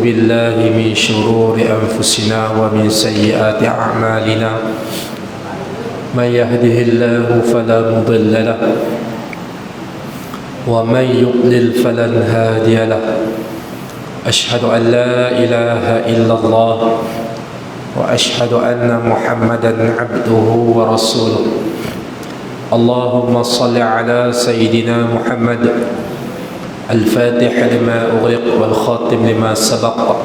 بالله من شرور أنفسنا ومن سيئات أعمالنا من يهده الله فلا مضل له ومن يضلل فلن هادي له أشهد أن لا إله إلا الله وأشهد أن محمدا عبده ورسوله اللهم صل على سيدنا محمد الفاتح لما أغلق والخاتم لما سبق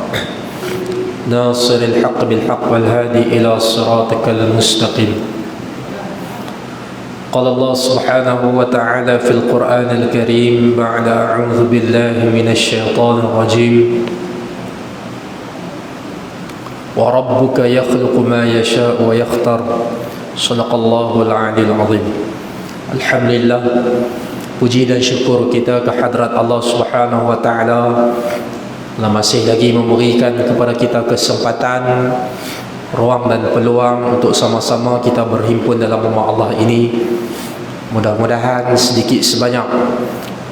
ناصر الحق بالحق والهادي إلى صراطك المستقيم قال الله سبحانه وتعالى في القرآن الكريم بعد أعوذ بالله من الشيطان الرجيم وربك يخلق ما يشاء ويختار صدق الله العلي العظيم. Alhamdulillah, puji dan syukur kita kehadrat Allah Subhanahu wa taala yang masih lagi memberikan kepada kita kesempatan, ruang dan peluang untuk sama-sama kita berhimpun dalam rumah Allah ini. Mudah-mudahan sedikit sebanyak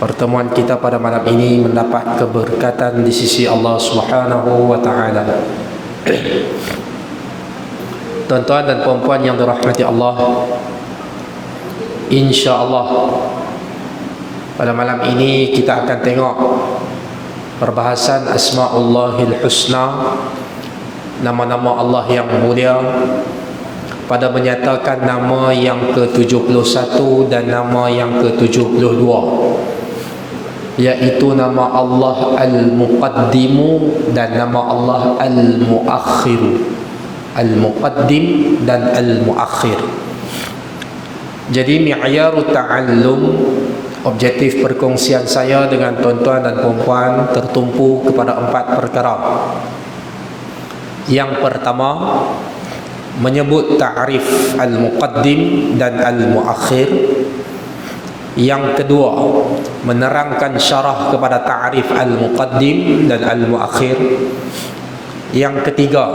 pertemuan kita pada malam ini mendapat keberkatan di sisi Allah Subhanahu wa taala. Tuan-tuan dan puan-puan yang dirahmati Allah, insya-Allah pada malam ini kita akan tengok perbahasan Asma'ullahil Husna, nama-nama Allah yang mulia, pada menyatakan nama yang ke-71 dan nama yang ke-72, iaitu nama Allah Al-Muqaddimu dan nama Allah Al-Muakhiru. Al-Muqaddim dan Al-Muakhir. Jadi mi'yaru ta'allum, objektif perkongsian saya dengan tuan-tuan dan puan-puan tertumpu kepada 4 perkara. Yang pertama, menyebut ta'rif Al-Muqaddim dan Al-Muakhir. Yang kedua, menerangkan syarah kepada ta'rif Al-Muqaddim dan Al-Muakhir. Yang ketiga,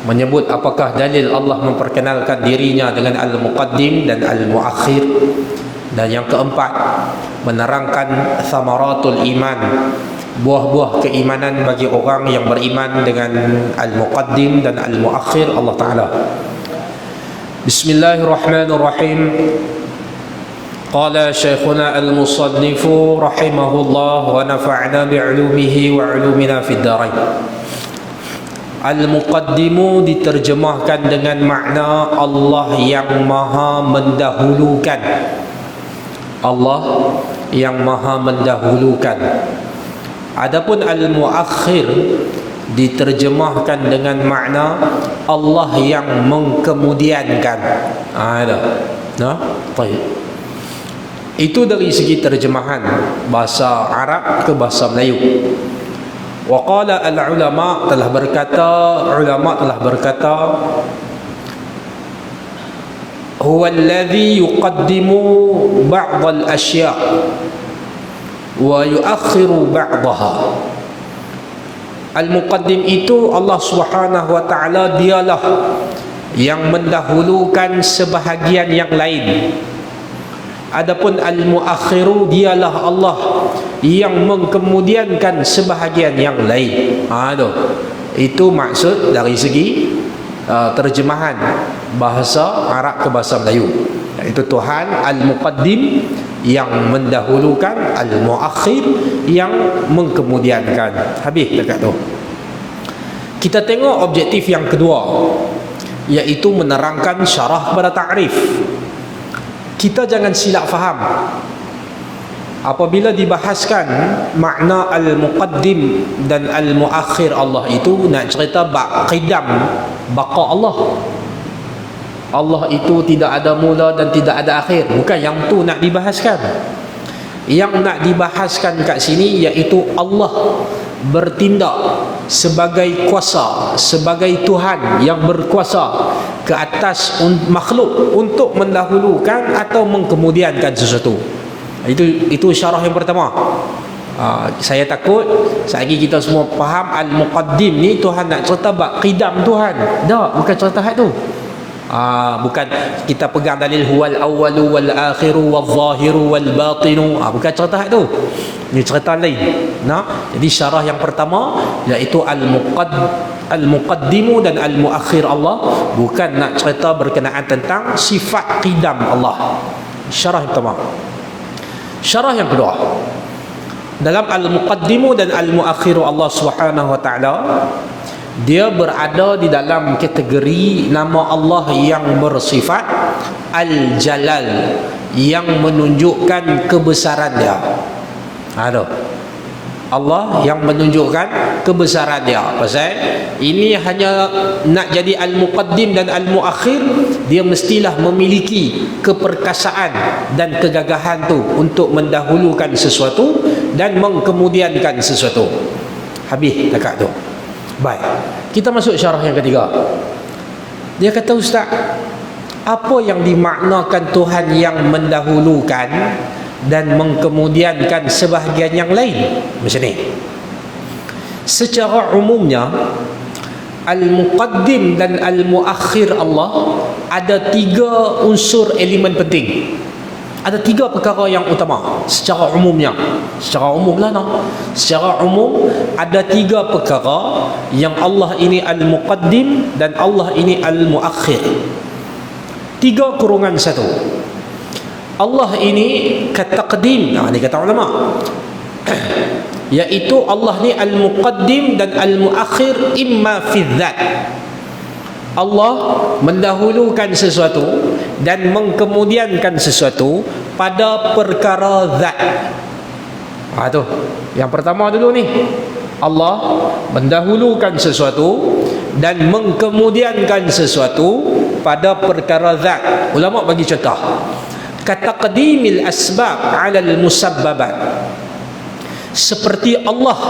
menyebut apakah dalil Allah memperkenalkan dirinya dengan Al-Muqaddim dan Al-Muakhir. Dan yang keempat, menerangkan thamaratul iman, buah-buah keimanan bagi orang yang beriman dengan Al-Muqaddim dan Al-Muakhir Allah Ta'ala. Bismillahirrahmanirrahim. Qala Syekhuna Al-Musannifu rahimahullah wa nafa'na bi'ulumihi wa 'ulumina fid dharain. Al-Muqaddimu diterjemahkan dengan makna Allah yang maha mendahulukan. Allah yang maha mendahulukan. Adapun Al-Muakhir diterjemahkan dengan makna Allah yang mengkemudiankan. Ada. Nah, baik. Itu dari segi terjemahan bahasa Arab ke bahasa Melayu. Wa qala al-ulama, telah berkata huwa alladhi yuqaddimu ba'd al-ashya' wa yuakhiru ba'daha. Al-Muqaddim itu Allah Subhanahu wa taala, dialah yang mendahulukan sebahagian yang lain. Adapun Al-Muakhiru, dialah Allah yang mengkemudiankan sebahagian yang lain. Itu maksud dari segi terjemahan bahasa Arab ke bahasa Melayu. Itu Tuhan Al-Muqaddim yang mendahulukan, Al-Muakhir yang mengkemudiankan. Habis dekat tu. Kita tengok objektif yang kedua, iaitu menerangkan syarah pada ta'rif. Kita jangan silap faham. Apabila dibahaskan makna Al-Muqaddim dan Al-Muakhir Allah itu, nak cerita qidam, baqa Allah. Allah itu tidak ada mula dan tidak ada akhir. Bukan yang tu nak dibahaskan. Yang nak dibahaskan kat sini iaitu Allah bertindak sebagai kuasa, sebagai Tuhan yang berkuasa ke atas makhluk untuk mendahulukan atau mengkemudiankan sesuatu. Itu syarah yang pertama. Saya takut selagi kita semua faham Al-Muqaddim ni Tuhan nak cerita bab qidam Tuhan. Tak, bukan cerita hak tu. Bukan kita pegang dalil huwal awwalu wal akhiru wal zahiru wal batinu. Bukan cerita tu. Ini cerita lain. Jadi syarah yang pertama iaitu al-muqaddimu dan al-muakhir Allah, bukan nak cerita berkenaan tentang sifat qidam Allah. Syarah yang pertama. Syarah yang kedua, dalam al-muqaddimu dan al-muakhir Allah Subhanahu wa taala, dia berada di dalam kategori nama Allah yang bersifat Al-Jalal, yang menunjukkan kebesaran dia. Allah yang menunjukkan kebesaran dia. Pasal ini hanya nak jadi Al-Muqaddim dan Al-Muakhir, dia mestilah memiliki keperkasaan dan kegagahan tu untuk mendahulukan sesuatu dan mengkemudiankan sesuatu. Habis dekat tu. Baik, kita masuk syarah yang ketiga. Dia kata, Ustaz, apa yang dimaknakan Tuhan yang mendahulukan dan mengkemudiankan sebahagian yang lain? Macam ni. Secara umumnya, Al-Muqaddim dan Al-Muakhir Allah ada 3 unsur elemen penting. Ada 3 perkara yang utama secara umumnya. Secara umum lah Secara umum ada 3 perkara yang Allah ini Al-Muqaddim dan Allah ini Al-Muakhir. 3 kurungan 1. Allah ini kataqdim. Ini kata ulama. Iaitu Allah ni Al-Muqaddim dan Al-Muakhir imma fi dzat. Allah mendahulukan sesuatu dan mengkemudiankan sesuatu pada perkara zat. Tu yang pertama dulu ni. Allah mendahulukan sesuatu dan mengkemudiankan sesuatu pada perkara zat. Ulama bagi contoh, kataqdimil asbab 'ala al-musabbabat. Seperti Allah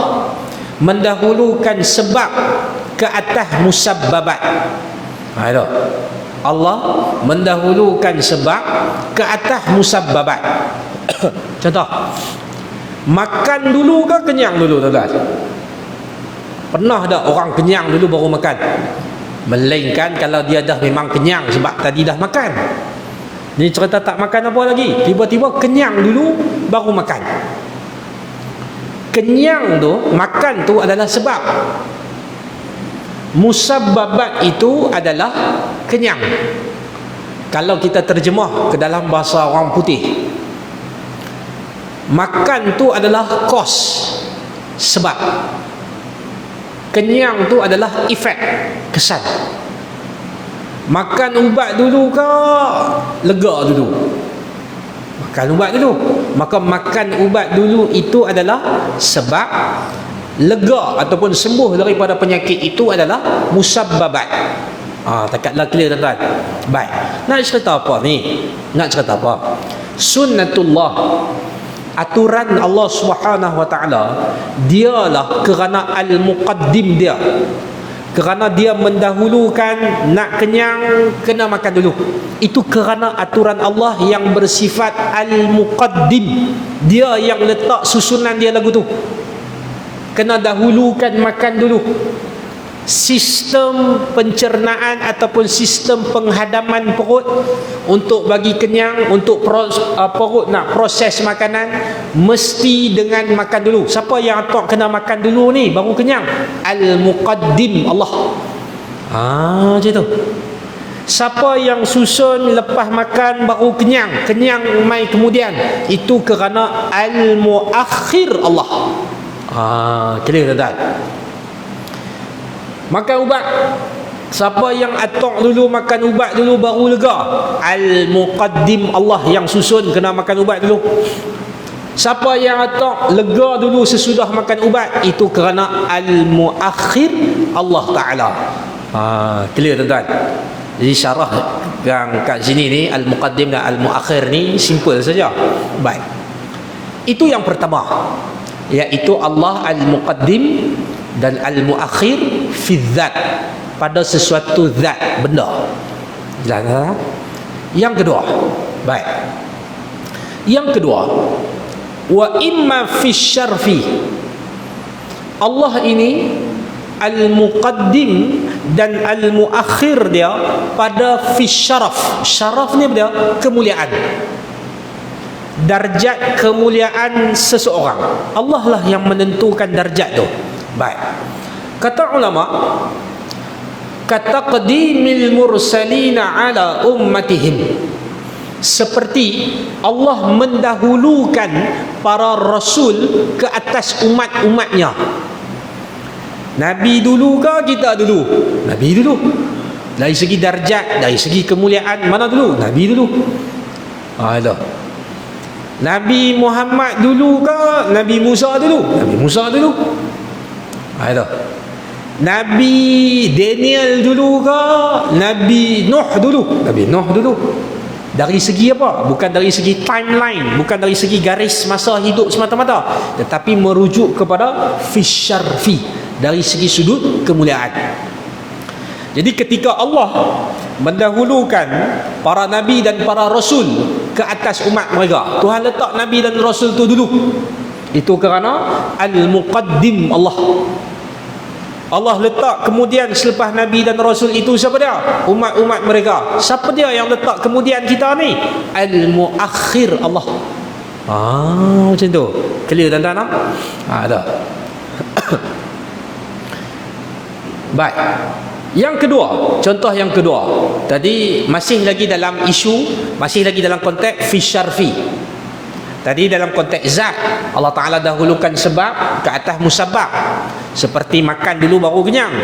mendahulukan sebab ke atas musabbabat. Itu Allah mendahulukan sebab ke atas musabbabat. Contoh, makan dulu ke kenyang dulu, tuan-tuan? Pernah tak orang kenyang dulu baru makan? Melainkan kalau dia dah memang kenyang sebab tadi dah makan. Ni cerita tak makan apa lagi, tiba-tiba kenyang dulu baru makan. Kenyang tu, makan tu adalah sebab. Musabbabat itu adalah kenyang. Kalau kita terjemah ke dalam bahasa orang putih, makan tu adalah kos, sebab. Kenyang tu adalah efek, kesan. Makan ubat dulu ke lega dulu? Makan ubat dulu. Maka makan ubat dulu itu adalah sebab. Lega ataupun sembuh daripada penyakit itu adalah musabbabat. Takatlah clear, tuan-tuan. Baik, nak cerita apa ni? Nak cerita apa? Sunnatullah, aturan Allah Subhanahu wa taala, dialah kerana Al-Muqaddim dia, kerana dia mendahulukan nak kenyang kena makan dulu. Itu kerana aturan Allah yang bersifat Al-Muqaddim. Dia yang letak susunan dia lagu tu. Kena dahulukan makan dulu. Sistem pencernaan ataupun sistem penghadaman perut untuk bagi kenyang, untuk perut nak proses makanan, mesti dengan makan dulu. Siapa yang atok kena makan dulu ni baru kenyang? Al-Muqaddim Allah. Macam tu. Siapa yang susun lepas makan baru kenyang, kenyang mai kemudian, itu kerana Al-Muakhir Allah. Clear, tuan-tuan? Makan ubat, siapa yang atok dulu makan ubat dulu baru lega? Al-Muqaddim Allah yang susun kena makan ubat dulu. Siapa yang atok lega dulu sesudah makan ubat? Itu kerana Al-Muakhir Allah Ta'ala. Clear, tuan-tuan? Jadi syarah yang kat sini ni, Al-Muqaddim dan Al-Muakhir ni simple saja. Baik, itu yang pertama, iaitu Allah Al-Muqaddim dan Al-Muakhir fi dzat, pada sesuatu zat, benda. Jelas? Yang kedua, baik. Yang kedua, wa imma fi syarfi. Allah ini Al-Muqaddim dan al-muakhir dia pada fi syaraf. Syaraf ni dia kemuliaan, darjat kemuliaan seseorang. Allah lah yang menentukan darjat tu. Baik, kata ulama, kataqdimil mursalina ala ummatihim, seperti Allah mendahulukan para rasul ke atas umat-umatnya. Nabi dulu ke kita dulu? Nabi dulu. Dari segi darjat, dari segi kemuliaan, mana dulu? Nabi dulu. Ada. Nabi Muhammad dulu ke Nabi Musa dulu? Nabi Musa dulu. Ada. Nabi Daniel dulu ke Nabi Nuh dulu? Nabi Nuh dulu. Dari segi apa? Bukan dari segi timeline, bukan dari segi garis masa hidup semata-mata, tetapi merujuk kepada fisyarfi, dari segi sudut kemuliaan. Jadi ketika Allah mendahulukan para nabi dan para rasul ke atas umat mereka, Tuhan letak nabi dan rasul tu dulu. Itu kerana al-muqaddim Allah. Allah letak kemudian selepas Nabi dan Rasul itu siapa dia? Umat-umat mereka. Siapa dia yang letak kemudian kita ni? Al-muakhir Allah. Macam tu. Clear tuan-tuan? Ada. Baik. Yang kedua, contoh yang kedua. Tadi masih lagi dalam isu, masih lagi dalam konteks fi syarfi. Tadi dalam konteks zat, Allah Ta'ala dahulukan sebab ke atas musabab, seperti makan dulu baru kenyang.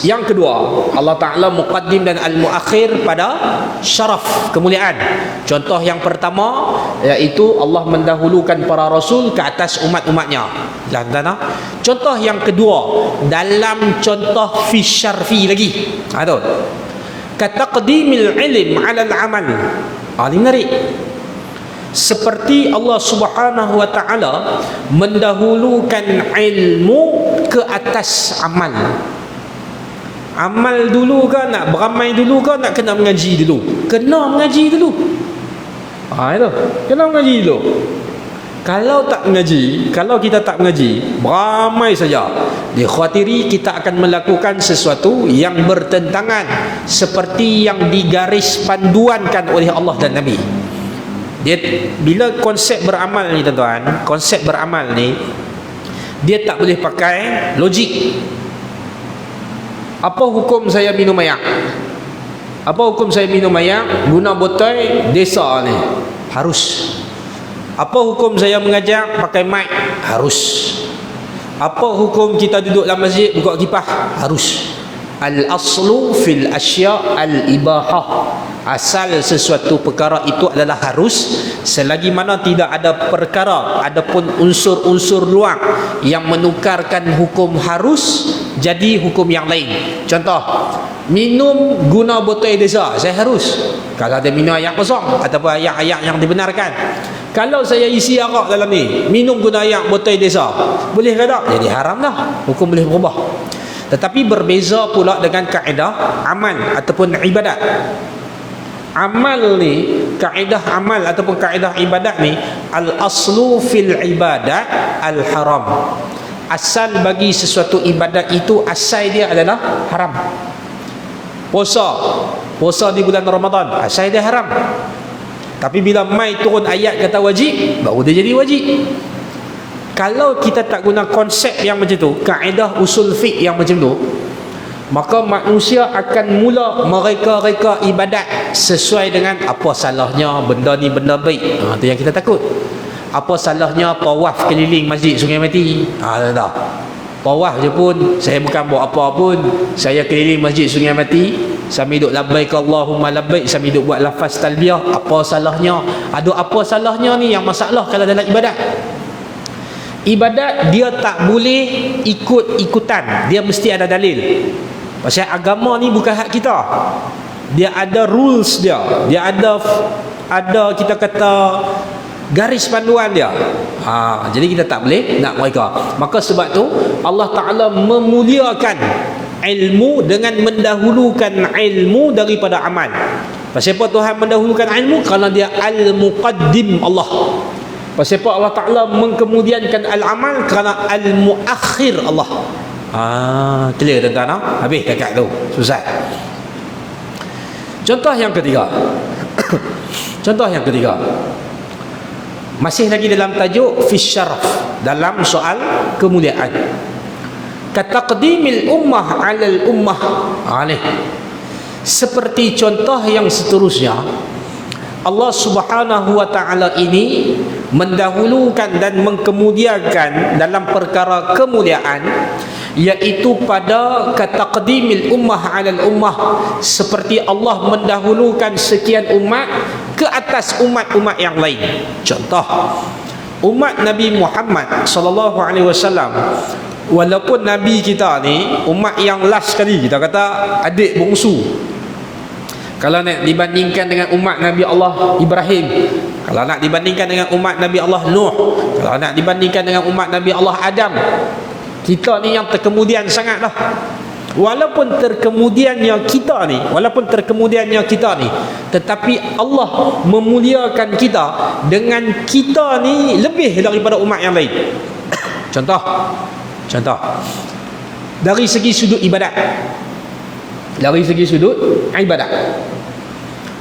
Yang kedua, Allah Ta'ala muqaddim dan al-muakhir pada syaraf, kemuliaan. Contoh yang pertama, iaitu Allah mendahulukan para rasul ke atas umat-umatnya. Contoh yang kedua, dalam contoh fi syarfi lagi, kataqdimil ilm ala al-amal. Ini menarik. Seperti Allah Subhanahu wa taala mendahulukan ilmu ke atas amal. Amal dulu ke nak beramal dulu ke nak kena mengaji dulu? Kena mengaji dulu. Itu. Kena mengaji dulu. Kalau tak mengaji, kalau kita tak mengaji, beramai saja, dikhawatiri kita akan melakukan sesuatu yang bertentangan seperti yang digaris panduankan oleh Allah dan Nabi. Dia, bila konsep beramal ni tuan-tuan, konsep beramal ni dia tak boleh pakai logik. Apa hukum saya minum air? Apa hukum saya minum air guna botol desa ni? Harus. Apa hukum saya mengajar pakai mic? Harus. Apa hukum kita duduk dalam masjid buka kipas? Harus. Al-aslu fil asya' al-ibahah. Asal sesuatu perkara itu adalah harus, selagi mana tidak ada perkara adapun unsur-unsur luar yang menukarkan hukum harus jadi hukum yang lain. Contoh, minum guna botol desa, saya harus. Kalau ada minum air kosong ataupun air-air yang dibenarkan. Kalau saya isi arak dalam ni, minum guna air botol desa, boleh ke tak? Jadi haram dah, hukum boleh berubah. Tetapi berbeza pula dengan kaedah amal ataupun ibadat. Amal ni, kaedah amal ataupun kaedah ibadat ni, al-aslu fil ibadat al-haram. Asal bagi sesuatu ibadat itu, asal dia adalah haram. Puasa di bulan Ramadan, asal dia haram. Tapi bila mai turun ayat kata wajib, baru dia jadi wajib. Kalau kita tak guna konsep yang macam tu, kaedah usul fiqh yang macam tu, maka manusia akan mula mereka-reka ibadat sesuai dengan apa salahnya benda ni benda baik. Itu yang kita takut. Apa salahnya tawaf keliling masjid Sungai Mati? Tak. Tawaf je pun, saya bukan buat apa pun, saya keliling masjid Sungai Mati sambil duk labbaik Allahumma labbaik, sambil duk buat lafaz talbiyah. Apa salahnya? Ada apa salahnya ni yang masalah kalau dalam ibadat? Ibadat dia tak boleh ikut-ikutan, dia mesti ada dalil. Pasal agama ni bukan hak kita. Dia ada rules dia. Dia ada kita kata garis panduan dia. Jadi kita tak boleh nak mereka. Maka sebab tu Allah Ta'ala memuliakan ilmu dengan mendahulukan ilmu daripada amal. Pasal apa Tuhan mendahulukan ilmu? Kerana dia al-muqaddim Allah. Pasal apa Allah Ta'ala mengkemudiankan al-amal? Kerana al-muakhir Allah. Clear tuan-tuan? Habis dekat tu. Susah. Contoh yang ketiga. Contoh yang ketiga. Masih lagi dalam tajuk fi syaraf, dalam soal kemuliaan. Kataqdimil ummah 'alal ummah. Ni. Seperti contoh yang seterusnya, Allah Subhanahu wa taala ini mendahulukan dan mengkemudiakan dalam perkara kemuliaan, iaitu pada kataqdimil ummah 'alal ummah, seperti Allah mendahulukan sekian umat ke atas umat-umat yang lain. Contoh, umat Nabi Muhammad sallallahu alaihi wasallam, walaupun Nabi kita ni umat yang last sekali, kita kata adik bongsu. Kalau nak dibandingkan dengan umat Nabi Allah Ibrahim, kalau nak dibandingkan dengan umat Nabi Allah Nuh, kalau nak dibandingkan dengan umat Nabi Allah Adam, kita ni yang terkemudian sangat dah. Walaupun terkemudiannya kita ni, tetapi Allah memuliakan kita dengan kita ni lebih daripada umat yang lain. Contoh dari segi sudut ibadat,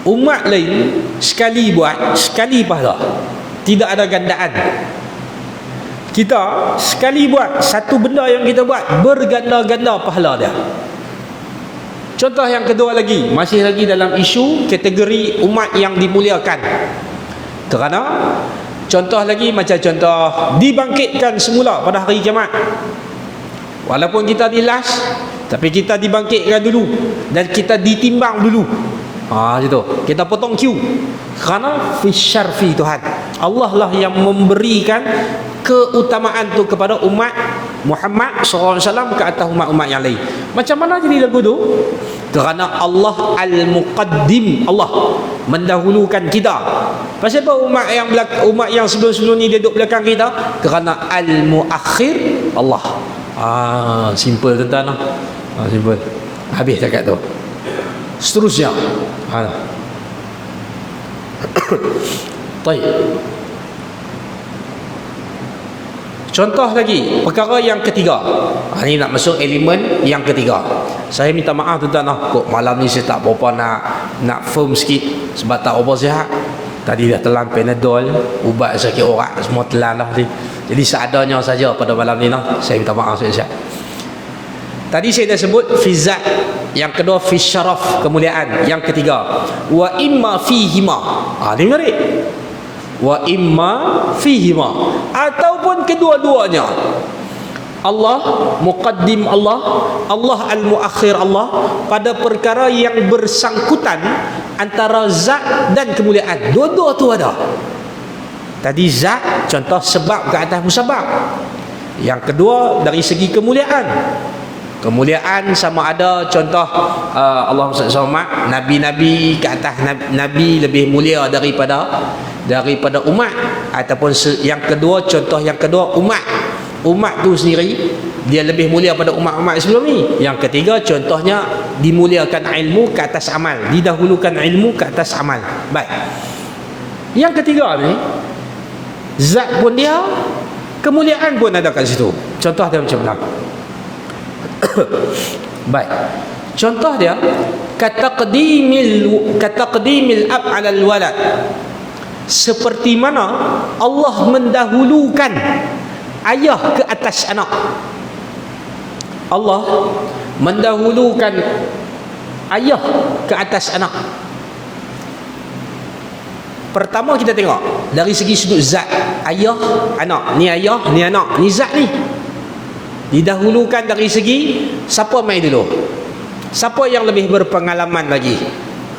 umat lain sekali buat, sekali pahala, tidak ada gandaan. Kita sekali buat satu benda yang kita buat, berganda-ganda pahala dia. Contoh yang kedua lagi, masih lagi dalam isu kategori umat yang dimuliakan. Kerana contoh lagi, macam contoh dibangkitkan semula pada hari kiamat. Walaupun kita di last, tapi kita dibangkitkan dulu dan kita ditimbang dulu. Gitu. Kita potong queue. Kerana fi syarfi Tuhan, Allah lah yang memberikan keutamaan tu kepada umat Muhammad SAW ke atas umat-umat yang lain. Macam mana jadi lagu tu? Kerana Allah Al-Muqaddim, Allah mendahulukan kita. Pasal apa umat yang sebelum-sebelum ni dia duduk belakang kita? Kerana Al-Muakhir Allah. Simple tuan-tuan. Simple. Habis dekat tu. Seterusnya. Baik. Contoh lagi, perkara yang ketiga. Ini nak masuk elemen yang ketiga. Saya minta maaf tuan-tuan, kok malam ni saya tak berapa nak firm sikit sebab tak berapa sihat. Tadi dah telan Panadol, ubat sakit orak semua telan dah. Jadi seadanya saja pada malam ni saya minta maaf sihat. Tadi saya dah sebut fizat, yang kedua fi syaraf, kemuliaan, yang ketiga wa imma fihima. Ini menarik. Wa imma fihima, ataupun kedua-duanya. Allah muqaddim Allah, Allah al-muakhir Allah, pada perkara yang bersangkutan antara zat dan kemuliaan. Dua-dua tu ada. Tadi zat, contoh sebab ke atas musabab. Yang kedua dari segi kemuliaan. Kemuliaan sama ada contoh Allah SWT, nabi-nabi ke atas nabi lebih mulia daripada umat. Ataupun yang kedua, contoh yang kedua, umat tu sendiri dia lebih mulia pada umat-umat sebelum ni. Yang ketiga, contohnya dimuliakan ilmu ke atas amal, didahulukan ilmu ke atas amal. Baik. Yang ketiga ni, zat pun dia, kemuliaan pun ada kat situ. Contoh dia macam mana? Baik. Contoh dia kataqdimil ab 'ala al-walad. Seperti mana Allah mendahulukan ayah ke atas anak. Allah mendahulukan ayah ke atas anak. Pertama kita tengok dari segi sudut zat, ayah, anak. Ni ayah, ni anak, ni zat ni. Didahulukan dari segi siapa mai dulu? Siapa yang lebih berpengalaman lagi?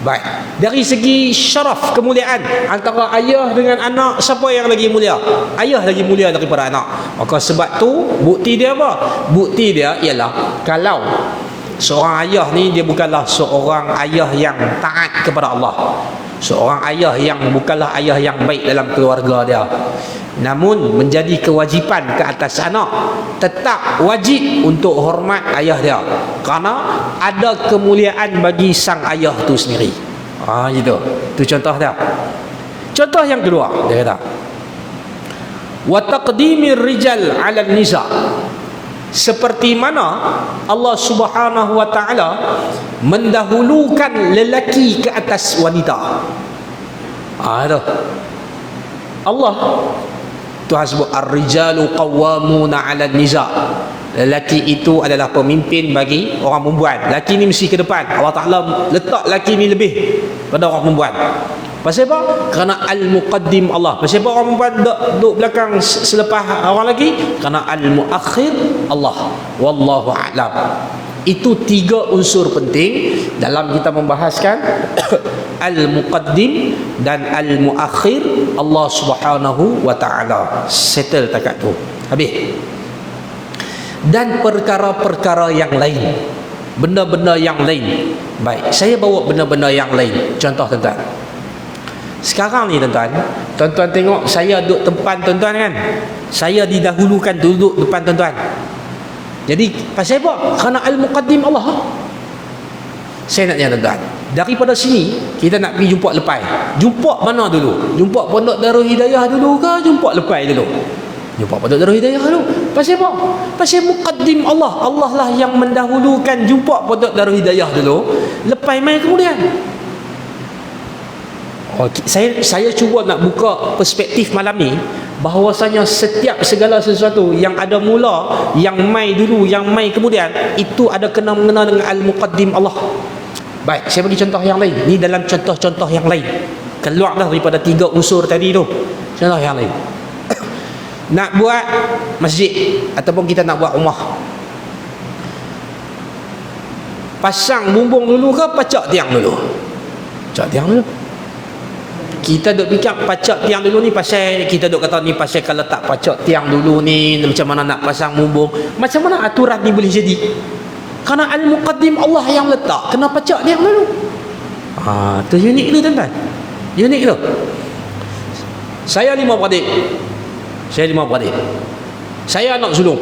Baik. Dari segi syaraf, kemuliaan, antara ayah dengan anak, siapa yang lagi mulia? Ayah lagi mulia daripada anak. Maka sebab tu bukti dia apa? Bukti dia ialah kalau seorang ayah ni dia bukanlah seorang ayah yang taat kepada Allah, seorang ayah yang bukanlah ayah yang baik dalam keluarga dia, namun menjadi kewajipan ke atas anak, tetap wajib untuk hormat ayah dia, kerana ada kemuliaan bagi sang ayah tu sendiri. Gitu. Itu contoh dia. Contoh yang kedua, dia kata wa taqdimir rijal 'ala nisa. Seperti mana Allah Subhanahu wa taala mendahulukan lelaki ke atas wanita. Ada Allah Tuhan sebut ar-rijalu qawwamuna 'ala an-nisa. Lelaki itu adalah pemimpin bagi orang perempuan. Lelaki ni mesti ke depan. Allah Taala letak lelaki ni lebih pada orang perempuan. Pasal apa? Kerana al-muqaddim Allah. Pasal apa orang perempuan duduk belakang selepas orang lelaki? Kerana al-muakhir Allah. Wallahu a'lam. Itu tiga unsur penting dalam kita membahaskan al-muqaddim dan al-muakhir Allah Subhanahu wa taala. Settle takat tu. Habis. Dan perkara-perkara yang lain, benda-benda yang lain. Baik, saya bawa benda-benda yang lain. Contoh tuan-tuan, sekarang ni tuan-tuan tengok saya duduk depan tuan-tuan kan, saya didahulukan duduk depan tuan-tuan. Jadi pasal apa? Kerana al-muqaddim Allah. Saya nak tanya tuan-tuan, daripada sini kita nak pergi jumpa lepai. Jumpa mana dulu? Jumpa Pondok Darul Hidayah dulu ke jumpa lepai dulu? Jumpa Pondok Darul Hidayah dulu. Pasal apa? Pasal muqaddim Allah. Allah lah yang mendahulukan jumpa Pondok Darul Hidayah dulu, lepai mai kemudian. Saya cuba nak buka perspektif malam ni, bahawasanya setiap segala sesuatu yang ada mula, yang mai dulu, yang mai kemudian, itu ada kena-mengena dengan al-muqaddim Allah. Baik, saya bagi contoh yang lain. Ni dalam contoh-contoh yang lain, keluarlah daripada tiga unsur tadi tu. Contoh yang lain. Nak buat masjid ataupun kita nak buat rumah, pasang bumbung dulu ke pacak tiang dulu? Pacak tiang dulu. Kita duk fikir pacak tiang dulu ni pasal kita duk kata ni pasal kalau tak pacak tiang dulu ni macam mana nak pasang bumbung, macam mana aturan ni boleh jadi? Kerana al-muqaddim Allah yang letak, kena pacak tiang dulu. Tu unik tu tuan-tuan, unik tu. Saya 5 beradik. Saya anak sulung.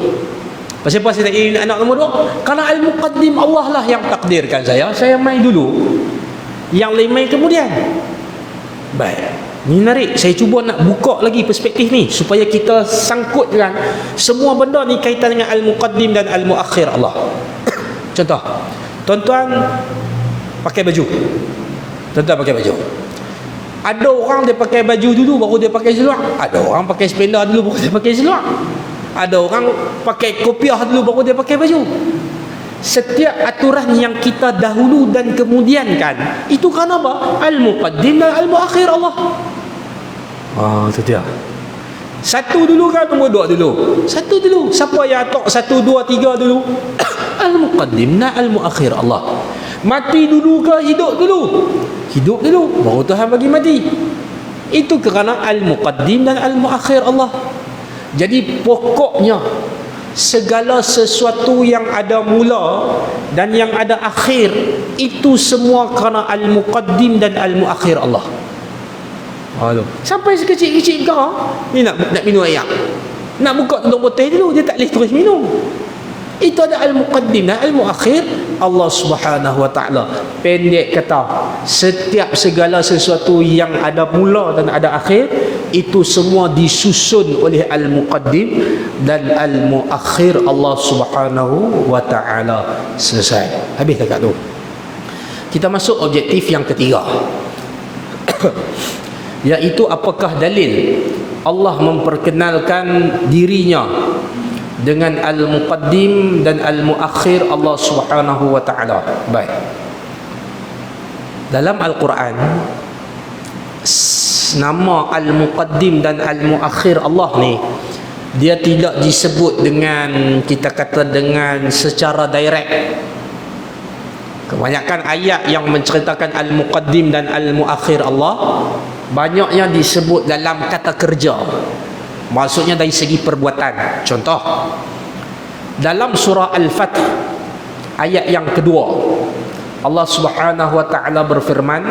Pasal apa saya tak ingin anak nombor 2? Kerana al-muqaddim Allah lah yang takdirkan saya mai dulu, yang lain mai kemudian. Baik, ni menarik. Saya cuba nak buka lagi perspektif ni supaya kita sangkutkan semua benda ni kaitan dengan al-muqaddim dan al-muakhir Allah. Contoh, tuan-tuan pakai baju. Ada orang dia pakai baju dulu baru dia pakai seluar. Ada orang pakai sepeda dulu baru dia pakai seluar. Ada orang pakai kopiah dulu baru dia pakai baju. Setiap aturan yang kita dahulu dan kemudian kan, itu kerana apa? Al-muqaddim dan al-muakhir Allah. Itu dia. Satu dulu kan, nombor 2 dulu. Satu dulu. Siapa yang atok 1, 2, 3 dulu? Al-muqaddim dan al-muakhir Allah. Mati dulu ke hidup dulu? Hidup dulu, baru Tuhan bagi mati. Itu kerana al-muqaddim dan al-muakhir Allah. Jadi pokoknya segala sesuatu yang ada mula dan yang ada akhir, itu semua kerana al-muqaddim dan al-muakhir Allah. Sampai sekecil-kecil kau ni nak minum air, nak buka tudung botol dulu, dia tak boleh terus minum. Itu ada al-muqaddim dan al-muakhir Allah Subhanahu wa taala. Pendek kata, setiap segala sesuatu yang ada mula dan ada akhir, itu semua disusun oleh al-muqaddim dan al-muakhir Allah Subhanahu wa taala. Selesai. Habis dekat tu. Kita masuk objektif yang ketiga. Iaitu apakah dalil Allah memperkenalkan dirinya dengan al-muqaddim dan al-muakhir Allah Subhanahu wa taala. Baik. Dalam Al-Quran, nama al-muqaddim dan al-muakhir Allah ni, dia tidak disebut dengan, kita kata dengan secara direct. Kebanyakan ayat yang menceritakan al-muqaddim dan al-muakhir Allah, banyaknya disebut dalam kata kerja. Maksudnya dari segi perbuatan. Contoh, dalam surah Al-Fath ayat yang kedua, Allah Subhanahu wa taala berfirman,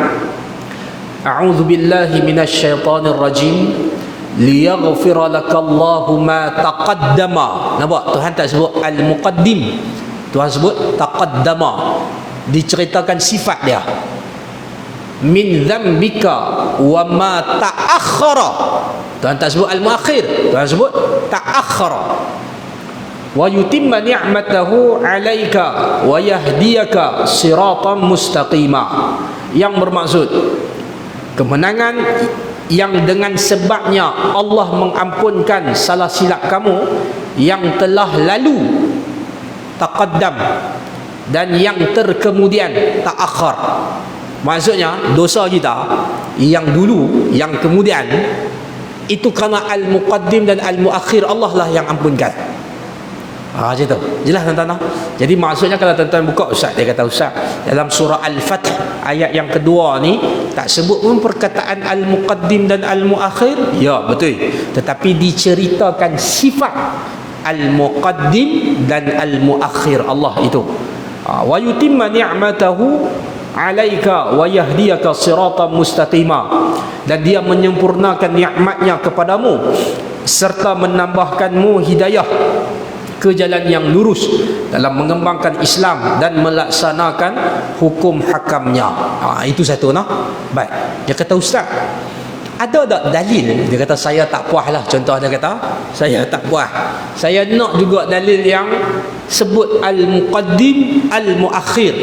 A'udzu billahi minasyaitonir rajim, liyaghfira lakallahu ma taqaddama. Nampak? Tuhan tak sebut al-muqaddim, Tuhan sebut taqaddama. Diceritakan sifat dia, min dzambika wa ma ta'akhkhara. Tuhan tak sebut al-muakhir, Tuhan sebut ta'akhkhara. wa yutimma ni'matahu 'alaika wa yahdiyaka siratan mustaqima, yang bermaksud kemenangan yang dengan sebabnya Allah mengampunkan salah silap kamu yang telah lalu, taqaddam, dan yang terkemudian, ta'akhir. Maksudnya dosa kita yang dulu, yang kemudian, itu kerana al-muqaddim dan al-muakhir Allah lah yang ampunkan. Macam tu. Jelas tuan-tuan? Jadi maksudnya kalau tuan-tuan buka, Ustaz, dia kata, Ustaz, dalam surah Al-Fath ayat yang kedua ni tak sebut pun perkataan al-muqaddim dan al-muakhir. Ya, betul. Tetapi diceritakan sifat al-muqaddim dan al-muakhir Allah itu. Wa yutimma ni'matahu 'alaika wa yahdiyaka siratan mustaqima, dan dia menyempurnakan nikmatnya kepadamu serta menambahkanmu hidayah ke jalan yang lurus dalam mengembangkan Islam dan melaksanakan hukum hakamnya. Itu satu nah. Baik. Dia kata, Ustaz, ada tak dalil? Dia kata, saya tak puas lah. Contoh dia kata, saya tak puas. Saya nak juga dalil yang sebut al-muqaddim, al-muakhir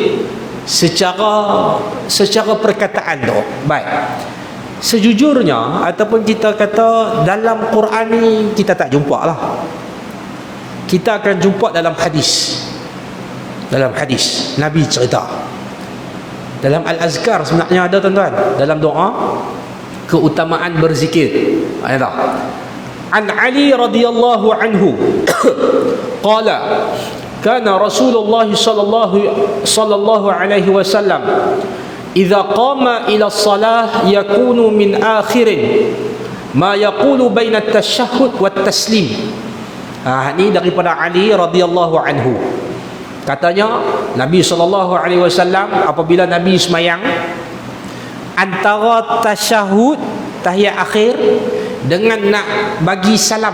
secara perkataan tu. Baik. Sejujurnya ataupun kita kata dalam Quran ni kita tak jumpa lah. Kita akan jumpa dalam hadis. Dalam hadis Nabi cerita. Dalam al-azkar sebenarnya ada tuan-tuan. Dalam doa keutamaan berzikir. Ada. An Ali radhiyallahu anhu qala kana Rasulullah sallallahu alaihi wasallam idza qama ila as-salah yakunu min akhirin ma yaqulu baina at-tashahhud wat-taslim. Ini daripada Ali radhiyallahu anhu. Katanya Nabi sallallahu alaihi wasallam apabila Nabi semayang, antara tasyahud tahiyat akhir dengan nak bagi salam,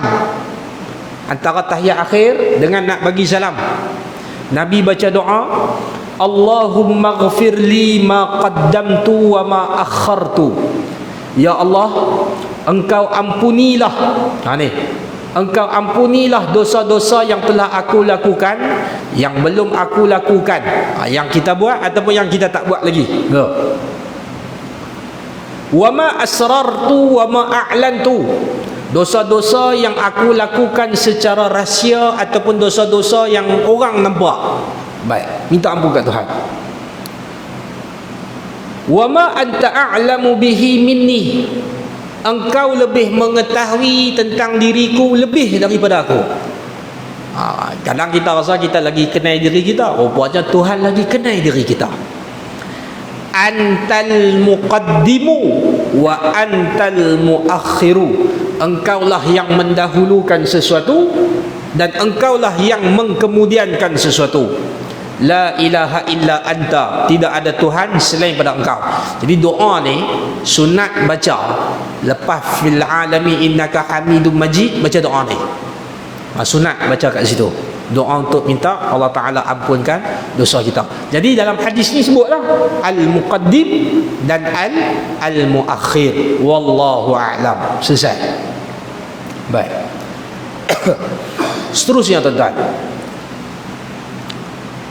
antara tahiyat akhir dengan nak bagi salam, Nabi baca doa, Allahumma ghfirli ma qaddamtu wa ma akhartu. Ya Allah, Engkau ampunilah, Engkau ampunilah dosa-dosa yang telah aku lakukan, yang belum aku lakukan, yang kita buat ataupun yang kita tak buat lagi. Wa ma asrartu wa ma a'lantu, dosa-dosa yang aku lakukan secara rahsia ataupun dosa-dosa yang orang nampak. Baik, minta ampun kat Tuhan. Wa ma anta a'lamu bihi minni, Engkau lebih mengetahui tentang diriku lebih daripada aku. Kadang kita rasa kita lagi kenal diri kita, rupanya Tuhan lagi kenal diri kita. Antal muqaddimu wa antal muakhiru, engkaulah yang mendahulukan sesuatu dan engkaulah yang mengkemudiankan sesuatu. La ilaha illa anta, tidak ada Tuhan selain pada engkau. Jadi doa ni sunat baca lepas fil alami innaka hamidum majid, baca doa ni. Sunat baca kat situ. Doa untuk minta Allah Ta'ala ampunkan dosa kita. Jadi dalam hadis ni sebutlah al-muqaddim dan al-muakhir. Wallahu a'lam. Selesai. Baik. Seterusnya tuan-tuan,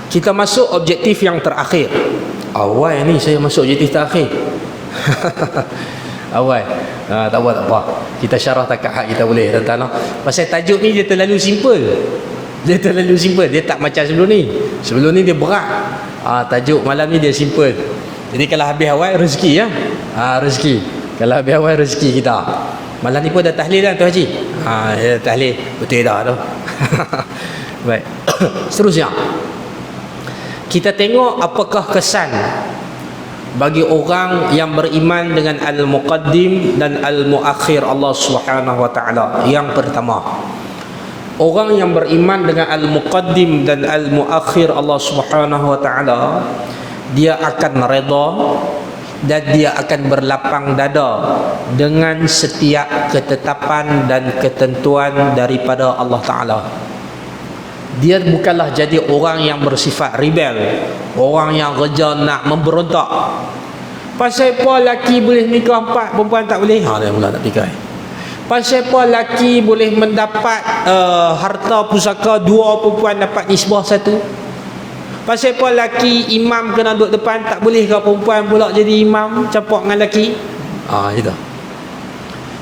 kita masuk objektif yang terakhir. Awal ni saya masuk objektif terakhir. Awal. Tak apa. Kita syarah takat hak kita boleh tuan-tuan. Pasal tajuk ni dia terlalu simple. Dia tak macam sebelum ni. Sebelum ni dia berat. Tajuk malam ni dia simple. Jadi kalau habis awal rezeki ya. Rezeki. Kalau habis awal rezeki kita. Malam ni pun dah tahlil dah Tuan Haji. Ya, tahlil. Betul dah tu. Baik. Seterusnya, kita tengok apakah kesan bagi orang yang beriman dengan al-muqaddim dan al-muakhir Allah Subhanahu wa taala. Yang pertama, orang yang beriman dengan al-muqaddim dan al-muakhir Allah Subhanahu wa taala, dia akan redha dan dia akan berlapang dada dengan setiap ketetapan dan ketentuan daripada Allah Taala. Dia bukanlah jadi orang yang bersifat rebel, orang yang kerja nak memberontak. Pasal apa lelaki boleh nikah 4, perempuan tak boleh? Dia mula tak fikir. Pasal apa laki boleh mendapat harta pusaka, dua perempuan dapat nisbah satu? Pasal apa laki imam kena duduk depan, tak boleh ke perempuan pula jadi imam campur dengan laki? Itu.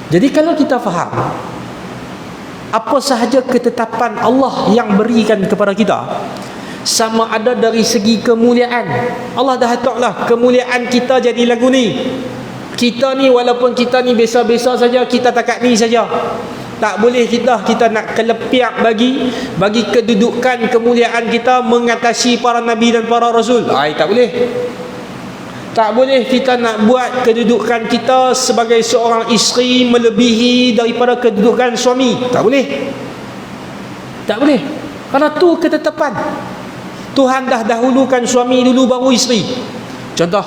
Jadi kalau kita faham apa sahaja ketetapan Allah yang berikan kepada kita, sama ada dari segi kemuliaan, Allah dah letaklah kemuliaan kita jadi lagu ni. Kita ni walaupun kita ni biasa-biasa saja, kita takat ni saja, tak boleh kita nak kelepiak bagi kedudukan kemuliaan kita mengatasi para nabi dan para rasul. Tak boleh. Tak boleh kita nak buat kedudukan kita sebagai seorang isteri melebihi daripada kedudukan suami. Tak boleh. Tak boleh. Kerana tu ketetapan. Tuhan dah dahulukan suami dulu baru isteri. Contoh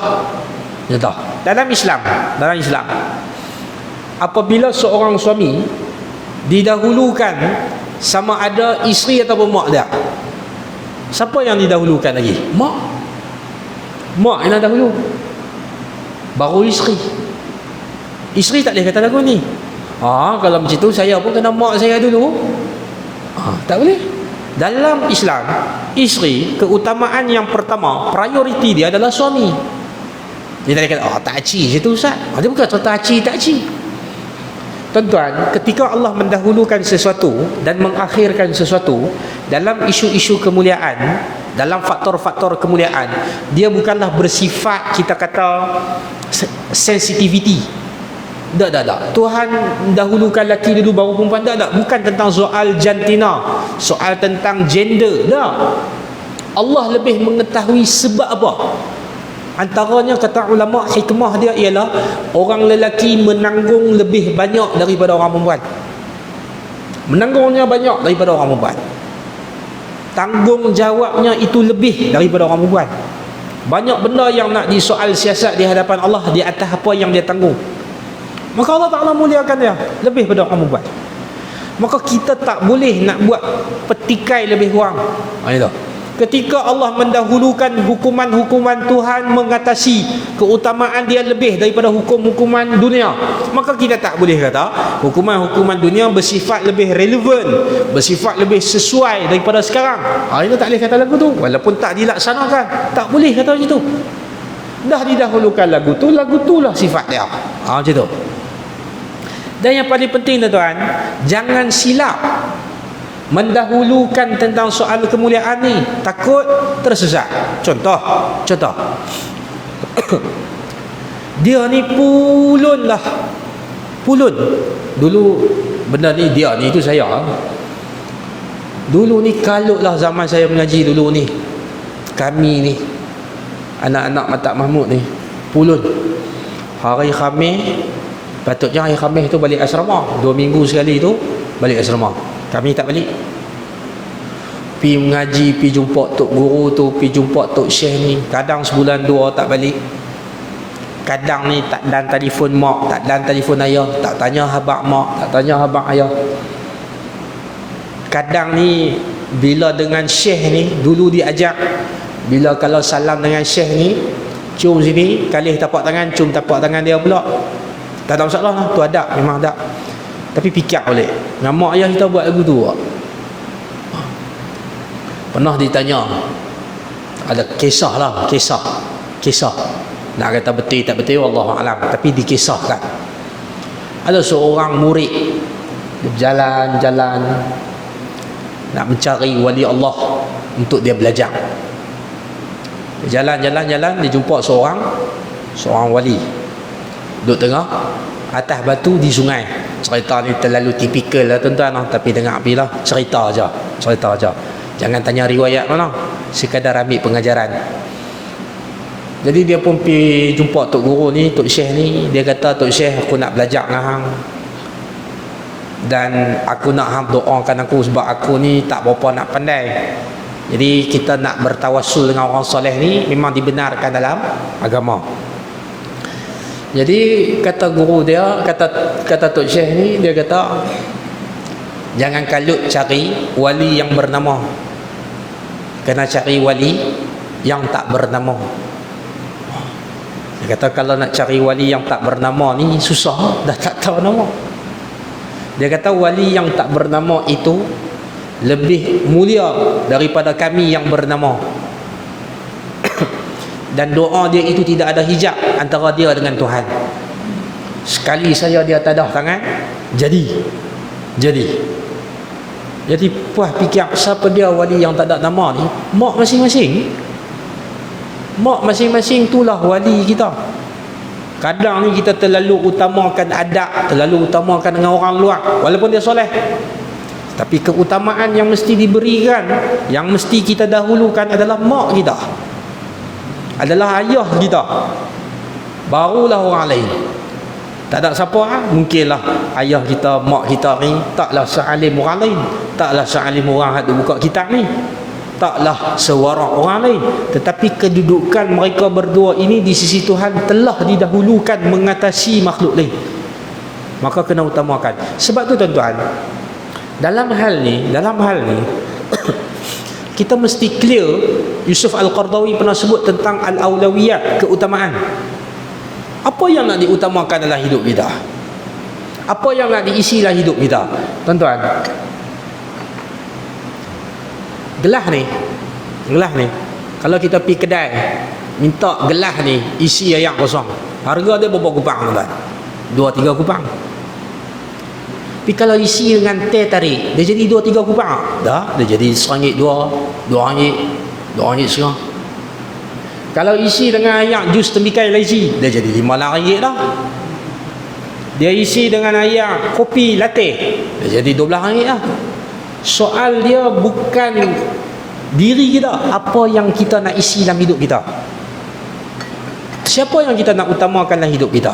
dalam Islam, apabila seorang suami didahulukan sama ada isteri ataupun mak dia, siapa yang didahulukan lagi? Mak yang dahulu, baru isteri. Isteri tak boleh kata lagu ni, kalau macam tu saya pun kena mak saya dulu. Tak boleh. Dalam Islam, isteri keutamaan yang pertama, prioriti dia adalah suami. Dia tak kata takci situ Ustaz. Dia bukan kata takci. Tuan-tuan, ketika Allah mendahulukan sesuatu dan mengakhirkan sesuatu dalam isu-isu kemuliaan, dalam faktor-faktor kemuliaan, dia bukanlah bersifat kita kata sensitivity. Tak. Tuhan dahulukan lelaki dulu baru perempuan. Tak. Bukan tentang soal jantina, soal tentang gender. Tak. Allah lebih mengetahui sebab apa. Antaranya kata ulama, hikmah dia ialah orang lelaki menanggung lebih banyak daripada orang perempuan. Menanggungnya banyak daripada orang perempuan. Tanggungjawabnya itu lebih daripada orang perempuan. Banyak benda yang nak disoal siasat di hadapan Allah di atas apa yang dia tanggung. Maka Allah Ta'ala muliakan dia lebih daripada orang perempuan. Maka kita tak boleh nak buat petikai lebih kurang. Itu. Ketika Allah mendahulukan hukuman-hukuman Tuhan mengatasi keutamaan dia lebih daripada hukum-hukuman dunia, maka kita tak boleh kata hukuman-hukuman dunia bersifat lebih relevan, bersifat lebih sesuai daripada sekarang. Itu tak boleh kata lagu tu, walaupun tak dilaksanakan. Tak boleh kata macam tu. Dah didahulukan lagu tu lah sifat dia. Macam tu. Dan yang paling penting tuan-tuan, jangan silap mendahulukan tentang soal kemuliaan ni, takut tersesat. Contoh dia ni pulun dulu. Benda ni dia ni itu saya dulu ni kalut lah zaman saya mengaji dulu ni. Kami ni anak-anak Matak Mahmud ni pulun. Hari Khamis, patutnya hari Khamis tu balik asrama, 2 minggu sekali tu balik asrama. Kami tak balik. Pi mengaji, pi jumpa tok guru tu, pi jumpa tok syekh ni. Kadang sebulan 2 tak balik. Kadang ni tak dan telefon mak, tak dan telefon ayah, tak tanya khabar mak, tak tanya khabar ayah. Kadang ni bila dengan syekh ni dulu diajak, bila kalau salam dengan syekh ni, cium sini, kali tapak tangan, cium tapak tangan dia pula. Tak ada masalah lah, tu adab, memang adab. Tapi fikir boleh. Nama ayah kita buat lagu tu. Pernah ditanya, ada kisah. Nak kata betul tak betul wallahu alam, tapi dikisahkan. Ada seorang murid berjalan-jalan nak mencari wali Allah untuk dia belajar. Jalan, dia jumpa seorang wali duduk tengah atas batu di sungai. Cerita ni terlalu tipikal lah tuan-tuan, tapi dengar apilah, cerita aja. Jangan tanya riwayat mana, sekadar ambil pengajaran. Jadi dia pun pergi jumpa tok guru ni, tok syekh ni. Dia kata, tok syekh, aku nak belajar dengan hang, dan aku nak hang doakan aku sebab aku ni tak berapa nak pandai. Jadi kita nak bertawassul dengan orang soleh ni memang dibenarkan dalam agama. Jadi kata guru dia, kata tok syekh ni, dia kata jangan kalut cari wali yang bernama, kena cari wali yang tak bernama. Dia kata kalau nak cari wali yang tak bernama ni susah, dah tak tahu nama. Dia kata wali yang tak bernama itu lebih mulia daripada kami yang bernama. Dan doa dia itu tidak ada hijab antara dia dengan Tuhan. Sekali saya dia tadah tangan, jadi puas fikir siapa dia wali yang tak ada nama ni. Mak masing-masing itulah wali kita. Kadang ni kita terlalu utamakan adab, terlalu utamakan dengan orang luar walaupun dia soleh. Tapi keutamaan yang mesti diberikan, yang mesti kita dahulukan adalah mak kita, adalah ayah kita, barulah orang lain. Tak ada siapa mungkinlah ayah kita, mak kita ni taklah sealim orang lain, taklah sealim orang yang buka kitab ni, taklah sewarak orang lain. Tetapi kedudukan mereka berdua ini di sisi Tuhan telah didahulukan mengatasi makhluk lain. Maka kena utamakan. Sebab tu tuan-tuan, dalam hal ni kita mesti clear. Yusuf Al-Qaradawi pernah sebut tentang al-aulawiyat, keutamaan. Apa yang nak diutamakan dalam hidup kita? Apa yang nak diisi dalam hidup kita? Tuan-tuan, gelas ni kalau kita pergi kedai minta gelas ni isi air kosong, harga dia berapa kupang tuan? 2-3 kupang. Tapi kalau isi dengan teh tarik, dia jadi 2-3 kupang dah, dia jadi RM1.2, RM2.5. Kalau isi dengan air jus tembikai lazy, dia jadi RM15 dah. Dia isi dengan air kopi latte, dia jadi RM12 dah. Soal dia bukan diri kita, apa yang kita nak isi dalam hidup kita. Siapa yang kita nak utamakan dalam hidup kita?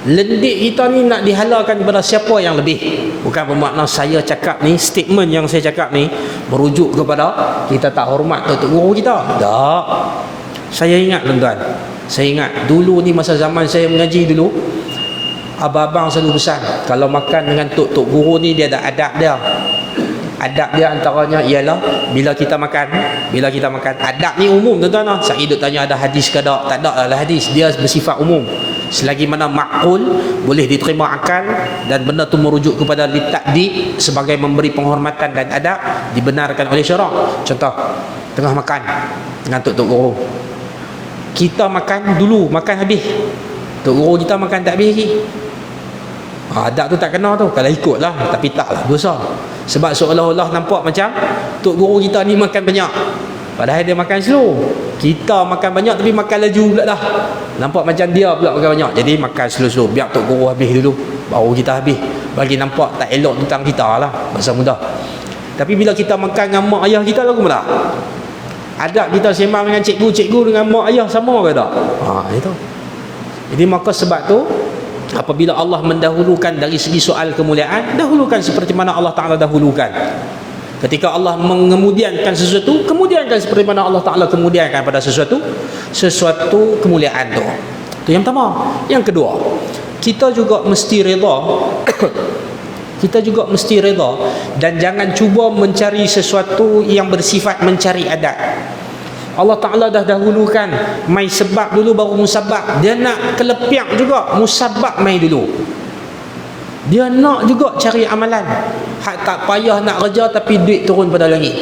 Lendik kita ni nak dihalalkan kepada siapa yang lebih. Bukan bermakna saya cakap ni, statement yang saya cakap ni merujuk kepada kita tak hormat tok guru kita. Tak. Saya ingat tuan-tuan, saya ingat dulu ni masa zaman saya mengaji dulu, abang-abang selalu pesan kalau makan dengan tok guru ni dia ada adab dia. Adab dia antaranya ialah bila kita makan, adab ni umum tuan-tuan. Saya duk tanya ada hadis ke tak? Tak ada lah hadis, dia bersifat umum. Selagi mana makul, boleh diterima akal dan benda tu merujuk kepada litakdi sebagai memberi penghormatan dan adab, dibenarkan oleh syarak. Contoh, tengah makan dengan tok guru, kita makan dulu, makan habis, tok guru kita makan tak habis lagi, adab tu tak kena tu. Kalau ikutlah, tapi taklah dosa. Sebab seolah-olah nampak macam tok guru kita ni makan banyak, padahal dia makan slow. Kita makan banyak tapi makan laju pula dah, nampak macam dia pula makan banyak. Jadi makan slow-slow, biar tok guru habis dulu baru kita habis, bagi nampak tak elok tentang kita lah, bahasa mudah. Tapi bila kita makan dengan mak ayah kita lagu mana? Adab kita sembang dengan cikgu dengan mak ayah sama ke tak? Itu. Jadi maka sebab tu apabila Allah mendahulukan dari segi soal kemuliaan, dahulukan seperti mana Allah Ta'ala dahulukan. Ketika Allah mengemudiankan sesuatu, kemudiankan seperti mana Allah Ta'ala kemudiankan pada sesuatu kemuliaan tu. Itu yang pertama. Yang kedua, kita juga mesti reda dan jangan cuba mencari sesuatu yang bersifat mencari adab. Allah Ta'ala dah dahulukan mai sebab dulu baru musabab. Dia nak kelepiak juga, musabab mai dulu. Dia nak juga cari amalan, hak tak payah nak kerja tapi duit turun pada langit.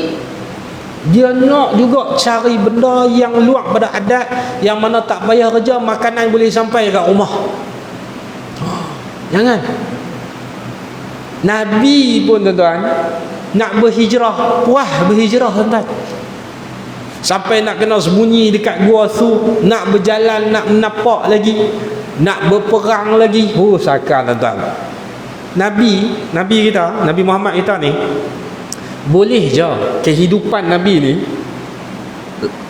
Dia nak juga cari benda yang luar pada adat, yang mana tak payah kerja, makanan boleh sampai kat rumah. Jangan. Nabi pun tuan-tuan nak berhijrah, puas berhijrah tuan-tuan, sampai nak kena sembunyi dekat gua tu, nak berjalan, nak menapak lagi, nak berperang lagi. Sakal tuan-tuan. Nabi kita, Nabi Muhammad kita ni, boleh je kehidupan Nabi ni,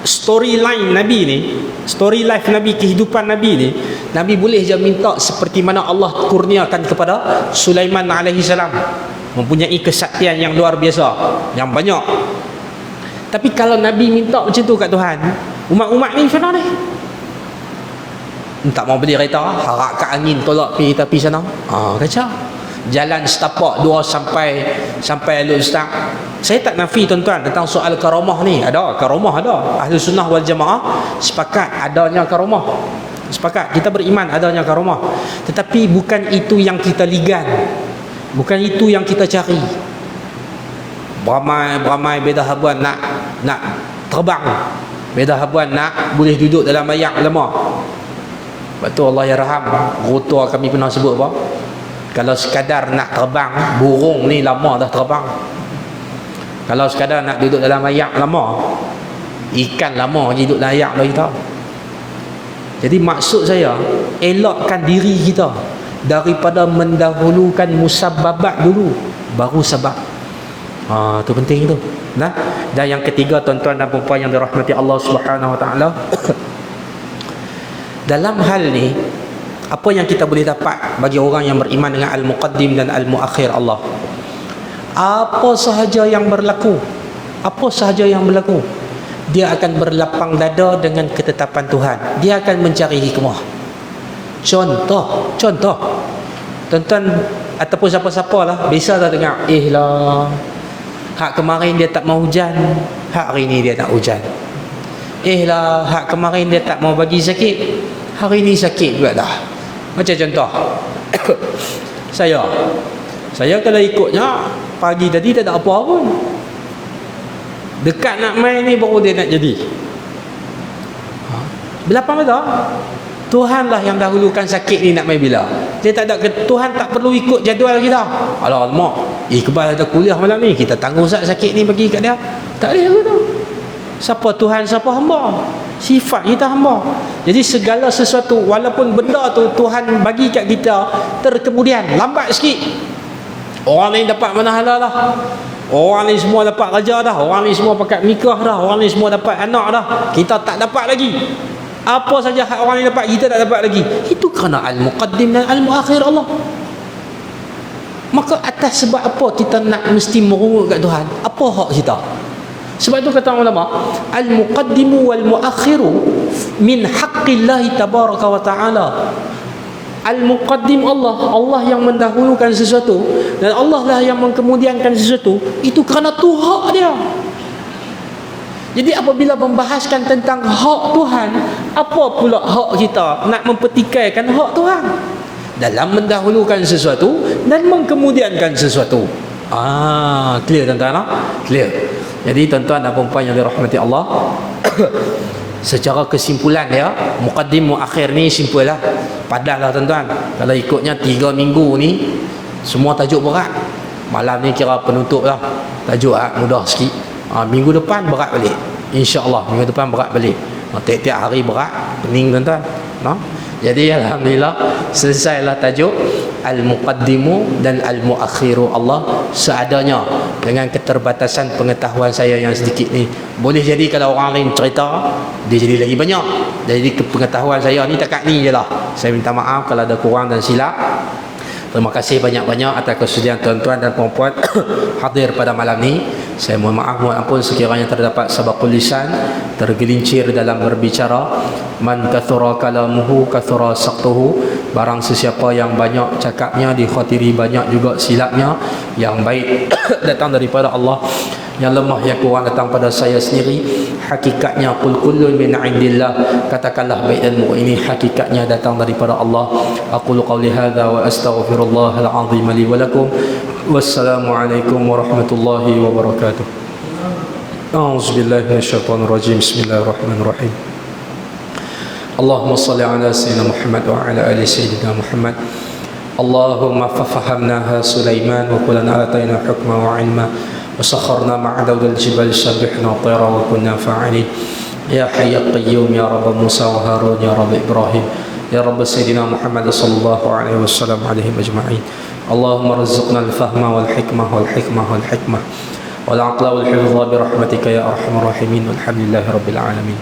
storyline Nabi ni, story life Nabi, kehidupan Nabi ni, Nabi boleh je minta seperti mana Allah kurniakan kepada Sulaiman alaihi salam, mempunyai kesaktian yang luar biasa, yang banyak. Tapi kalau Nabi minta macam tu kat Tuhan, umat-umat ni macam mana ni? Tak mau beli kereta, harap kat angin tolak pergi tepi sana, kacau. Jalan setapak 2 sampai Al-Ustaz. Saya tak nafi tuan-tuan tentang soal karamah ni. Ada karamah, ada. Ahli sunnah wal jamaah sepakat adanya karamah. Sepakat, kita beriman adanya karamah. Tetapi bukan itu yang kita ligan. Bukan itu yang kita cari. Beramai-beramai beda habuan nak terbang. Beda habuan nak boleh duduk dalam ayak lama. Sebab tu Allah ya raham, guru tua kami pernah sebut apa? Kalau sekadar nak terbang, burung ni lama dah terbang. Kalau sekadar nak duduk dalam ayak lama, ikan lama je duduk dalam ayak bagi tahu. Jadi maksud saya, elakkan diri kita daripada mendahulukan musabbabat dulu, baru sebab. Tu penting tu. Nah, dan yang ketiga, tuan-tuan dan puan-puan yang dirahmati Allah Subhanahu Wa Taala, dalam hal ni, apa yang kita boleh dapat bagi orang yang beriman dengan Al-Muqaddim dan Al-Muakhir Allah? Apa sahaja yang berlaku, dia akan berlapang dada dengan ketetapan Tuhan. Dia akan mencari hikmah. Contoh tuan-tuan ataupun siapa-siapa lah, biasa dah dengar, hak kemarin dia tak mau hujan, hak hari ni dia nak hujan. Hak kemarin dia tak mau bagi sakit, hari ni sakit juga dah. Macam contoh saya kalau ikutnya, pagi tadi tak ada apa pun, dekat nak main ni baru dia nak jadi. Belapang kata Tuhanlah yang dahulukan sakit ni nak main bila. Dia tak ada, Tuhan tak perlu ikut jadual kita. Alamak, Iqbal ada kuliah malam ni, kita tangguh sakit ni bagi kat dia. Tak boleh gitu. Siapa Tuhan, siapa hamba? Sifat kita hamba. Jadi segala sesuatu, walaupun benda tu Tuhan bagi kat kita terkemudian, lambat sikit. Orang lain dapat mana halal lah, orang ni semua dapat kerja dah, orang ni semua pakat nikah dah, orang ni semua dapat anak dah, kita tak dapat lagi. Apa saja hak orang ni dapat, kita tak dapat lagi. Itu kerana Al-Muqaddim dan Al-Muakhir Allah. Maka atas sebab apa kita nak mesti merungut kat Tuhan? Apa hak kita? Sebab itu kata ulama, Al-Muqaddimu wal-Muakhiru min haqqillahi tabaraka wa ta'ala. Al-Muqaddim Allah yang mendahulukan sesuatu, dan Allah lah yang mengkemudiankan sesuatu. Itu kerana tu hak dia. Jadi apabila membahaskan tentang hak Tuhan, apa pula hak kita nak mempertikaikan hak Tuhan dalam mendahulukan sesuatu dan mengkemudiankan sesuatu? Clear tuan-tuan? Clear. Jadi tuan-tuan dan puan-puan yang dirahmati Allah, secara kesimpulan ya, Muqaddim Muakhir ni simple lah, padah lah tuan-tuan. Kalau ikutnya 3 minggu ni semua tajuk berat, malam ni kira penutup lah, tajuk mudah sikit. Minggu depan berat balik, InsyaAllah minggu depan berat balik. Tiap-tiap hari berat, pening tuan-tuan. Jadi alhamdulillah selesailah tajuk Al-Muqaddimu dan Al-Muakhiru Allah seadanya, dengan keterbatasan pengetahuan saya yang sedikit ni. Boleh jadi kalau orang lain cerita, dia jadi lagi banyak. Jadi pengetahuan saya ni takat ni je lah. Saya minta maaf kalau ada kurang dan silap. Terima kasih banyak-banyak atas kesudian tuan-tuan dan puan-puan hadir pada malam ni. Saya mohon maaf, mohon ampun sekiranya terdapat sabaqul lisan, tergelincir dalam berbicara. Man kathura kalamuhu kathura saqtuhu. Barang sesiapa yang banyak cakapnya, dikhotiri banyak juga silapnya. Yang baik datang daripada Allah, yang lemah, yang kurang datang pada saya sendiri. Hakikatnya qul kullun min indillah, katakanlah baik dan buruk ini hakikatnya datang daripada Allah. Aqulu qawli hadza wa astaghfirullahal azim li wa lakum. Wassalamu alaikum warahmatullahi wabarakatuh. A'udzubillahi minasyaitonir rajim. Bismillahirrahmanirrahim. Allahumma shalli ala sayyidina Muhammad wa ala ali sayyidina Muhammad. Allahumma fahamnaha Sulaiman wa kullana atayna hukma wa ilma. وسخرنا مع داود الجبال سبحنا طيرا وكنا فاعلين يا حي القيوم يا رب موسى وهارون يا رب إبراهيم يا رب سيدنا محمد صلى الله عليه وسلم عليهم أجمعين. اللهم رزقنا الفهم والحكمة والعقل والحفظ برحمتك يا أرحم الراحمين والحمد لله رب العالمين.